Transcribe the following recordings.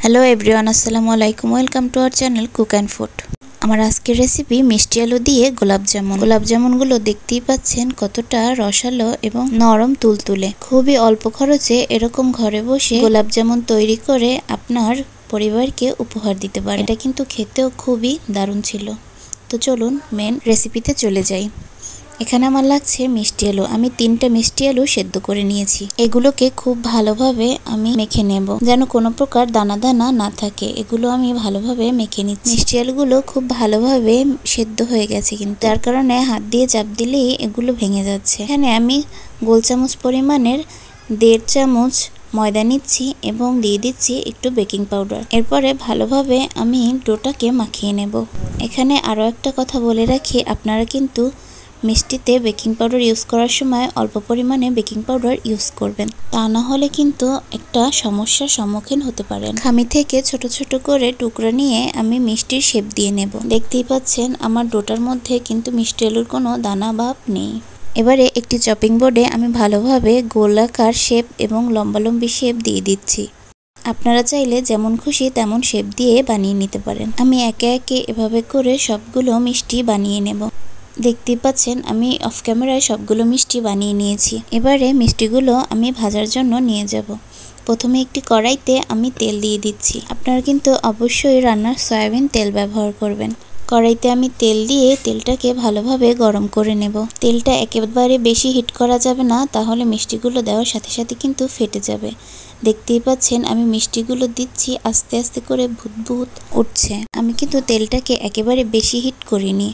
Hello everyone, আসসালামু আলাইকুম। Welcome to our channel cook and food. আমার আজকের রেসিপি মিষ্টি আলু দিয়ে গোলাপ জামুন। গোলাপ জামুনগুলো দেখতেই পাচ্ছেন কতটা রসালো এবং নরম তুলতুলে। খুবই অল্প খরচে এরকম ঘরে বসে গোলাপ জামুন তৈরি করে আপনার পরিবারকে উপহার দিতে পারেন। এটা কিন্তু খেতেও খুবই দারুণ ছিল। তো চলুন মেন রেসিপিতে চলে যাই। এখানে আমার লাগছে মিষ্টি আলু। আমি 3টা মিষ্টি আলু সেদ্ধ করে নিয়েছি। এগুলোকে খুব ভালোভাবে আমি মেখে নেব, যেন কোনো প্রকার দানা দানা না থাকে। এগুলো আমি ভালোভাবে মেখে নিচ্ছি। মিষ্টি আলুগুলো খুব ভালোভাবে সেদ্ধ হয়ে গেছে, কিন্তু তার কারণে হাত দিয়ে চাপ দিলেই এগুলো ভেঙে যাচ্ছে। এখানে আমি গোল চামচ পরিমাণের 1.5 চামচ ময়দা নিচ্ছি এবং দিয়ে দিচ্ছি একটু বেকিং পাউডার। এরপরে ভালোভাবে আমি ডোটাকে মাখিয়ে নেব। এখানে আরও একটা কথা বলে রাখি, আপনারা কিন্তু মিষ্টিতে বেকিং পাউডার ইউজ করার সময় অল্প পরিমাণে বেকিং পাউডার ইউজ করবেন, তা না হলে কিন্তু একটা সমস্যার সম্মুখীন হতে পারেন। খামি থেকে ছোট ছোট করে টুকরা নিয়ে আমি মিষ্টির শেপ দিয়ে নেব। দেখতেই পাচ্ছেন আমার ডোটার মধ্যে কিন্তু মিষ্টি আলুর কোনো দানা ভাব নেই। এবারে একটি চপিং বোর্ডে আমি ভালোভাবে গোলাকার শেপ এবং লম্বালম্বি শেপ দিয়ে দিচ্ছি। আপনারা চাইলে যেমন খুশি তেমন শেপ দিয়ে বানিয়ে নিতে পারেন। আমি একে একে এভাবে করে সবগুলো মিষ্টি বানিয়ে নেব। দেখতেই পাচ্ছেন আমি অফ ক্যামেরায় সবগুলো মিষ্টি বানিয়ে নিয়েছি। এবারে মিষ্টিগুলো আমি ভাজার জন্য নিয়ে যাব। প্রথমে একটি কড়াইতে আমি তেল দিয়ে দিচ্ছি। আপনারা কিন্তু অবশ্যই রান্নার সয়াবিন তেল ব্যবহার করবেন। কড়াইতে আমি তেল দিয়ে তেলটাকে ভালোভাবে গরম করে নেব। তেলটা একেবারে বেশি হিট করা যাবে না, তাহলে মিষ্টিগুলো দেওয়ার সাথে সাথে কিন্তু ফেটে যাবে। দেখতেই পাচ্ছেন আমি মিষ্টিগুলো দিচ্ছি, আস্তে আস্তে করে ভুত ভুত উঠছে। আমি কিন্তু তেলটাকে একেবারে বেশি হিট করিনি,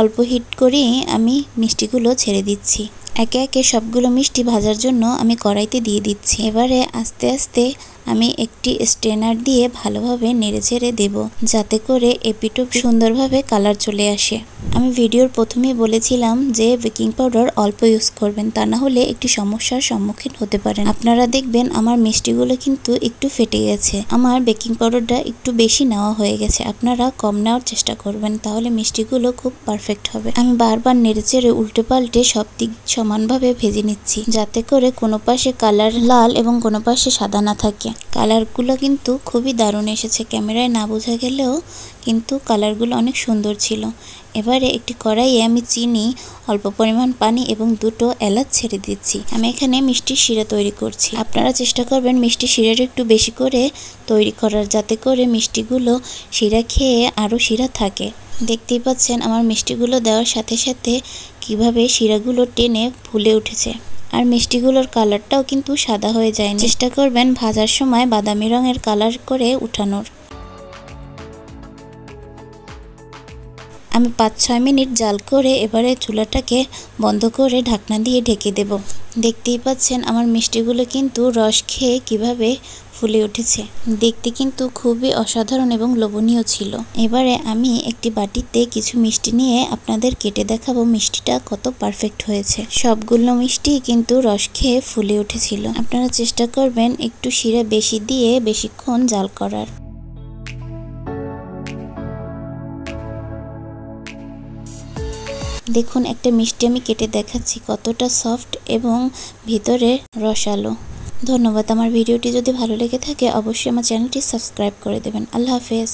অল্প হিট করে আমি মিষ্টিগুলো ছেড়ে দিচ্ছি। একে একে সবগুলো মিষ্টি ভাজার জন্য আমি কড়াইতে দিয়ে দিচ্ছি। এবারে আস্তে আস্তে আমি একটি স্ট্রেনার দিয়ে ভালোভাবে নেড়ে ছেড়ে দেব, যাতে করে এপিটো সুন্দরভাবে কালার চলে আসে। আমি ভিডিওর প্রথমেই বলেছিলাম যে বেকিং পাউডার অল্প ইউজ করবেন, তা না হলে একটি সমস্যার সম্মুখীন হতে পারেন। আপনারা দেখবেন আমার মিষ্টিগুলো কিন্তু একটু ফেটে গেছে। আমার বেকিং পাউডারটা একটু বেশি নেওয়া হয়ে গেছে। আপনারা কম নেওয়ার চেষ্টা করবেন, তাহলে মিষ্টিগুলো খুব পারফেক্ট হবে। আমি বারবার নেড়ে চেড়ে উল্টে পাল্টে সব দিক সমানভাবে ভেজে নিচ্ছি, যাতে করে কোনো পাশে কালার লাল এবং কোনো পাশে সাদা না থাকে। কালারগুলো কিন্তু খুবই দারুণ এসেছে, ক্যামেরায় না বোঝা গেলেও কিন্তু কালারগুলো অনেক সুন্দর ছিল। এবারে একটি কড়াইয়ে আমি চিনি, অল্প পরিমাণ পানি এবং 2টো এলাচ ছেড়ে দিচ্ছি। আমি এখানে মিষ্টির শিরা তৈরি করছি। আপনারা চেষ্টা করবেন মিষ্টি শিরাটা একটু বেশি করে তৈরি করার, যাতে করে মিষ্টিগুলো শিরা খেয়ে আরও শিরা থাকে। দেখতেই পাচ্ছেন আমার মিষ্টিগুলো দেওয়ার সাথে সাথে কিভাবে শিরাগুলো টেনে ফুলে উঠেছে। আর মিষ্টিগুলোর কালারটাও কিন্তু সাদা হয়ে যায়নি। চেষ্টা করবেন ভাজার সময় বাদামি রঙের কালার করে উঠানোর। আমি 5-6 মিনিট জাল করে এবারে চুলাটাকে বন্ধ করে ঢাকনা দিয়ে ঢেকে দেব। দেখতেই পাচ্ছেন আমার মিষ্টিগুলো কিন্তু রস খেয়ে কিভাবে ফুলে উঠেছে। দেখতে কিন্তু খুবই অসাধারণ এবং লোভনীয় ছিল। এবারে আমি একটি বাটিতে কিছু মিষ্টি নিয়ে আপনাদের কেটে দেখাবো মিষ্টিটা কত পারফেক্ট হয়েছে। সবগুলো মিষ্টি কিন্তু রস খেয়ে ফুলে উঠেছিল। আপনারা চেষ্টা করবেন একটু শিরা বেশি দিয়ে বেশিক্ষণ জাল করার। দেখুন একটা মিষ্টি আমি কেটে দেখাচ্ছি কতটা সফট এবং ভিতরে রসালো। ধন্যবাদ। আমার ভিডিওটি যদি ভালো লেগে থাকে অবশ্যই আমার চ্যানেলটি সাবস্ক্রাইব করে দেবেন। আল্লাহ হাফেজ।